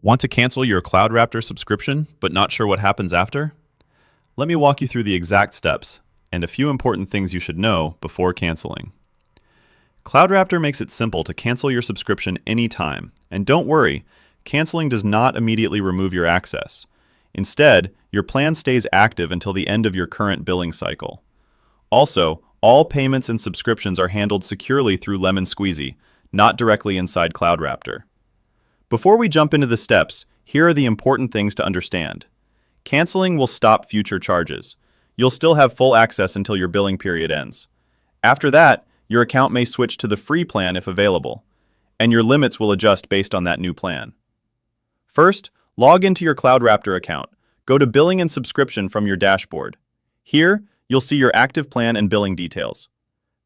Want to cancel your CloudRaptor subscription, but not sure what happens after? Let me walk you through the exact steps and a few important things you should know before canceling. CloudRaptor makes it simple to cancel your subscription anytime, and don't worry, canceling does not immediately remove your access. Instead, your plan stays active until the end of your current billing cycle. Also, all payments and subscriptions are handled securely through Squeezy, not directly inside CloudRaptor. Before we jump into the steps, here are the important things to understand. Canceling will stop future charges. You'll still have full access until your billing period ends. After that, your account may switch to the free plan if available, and your limits will adjust based on that new plan. First, log into your CloudRaptor account. Go to Billing and Subscription from your dashboard. Here, you'll see your active plan and billing details.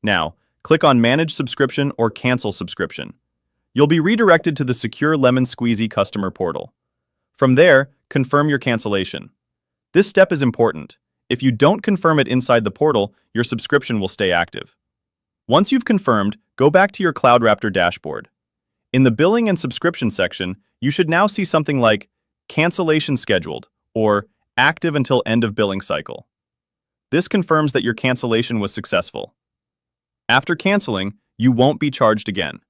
Now, click on Manage Subscription or Cancel Subscription. You'll be redirected to the secure Squeezy customer portal. From there, confirm your cancellation. This step is important. If you don't confirm it inside the portal, your subscription will stay active. Once you've confirmed, go back to your CloudRaptor dashboard. In the Billing and Subscription section, you should now see something like Cancellation Scheduled or Active until End of Billing Cycle. This confirms that your cancellation was successful. After canceling, you won't be charged again.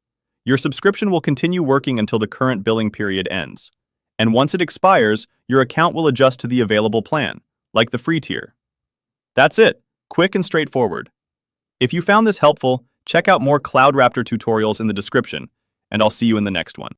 Your subscription will continue working until the current billing period ends. And once it expires, your account will adjust to the available plan, like the free tier. That's it, quick and straightforward. If you found this helpful, check out more CloudRaptor tutorials in the description, and I'll see you in the next one.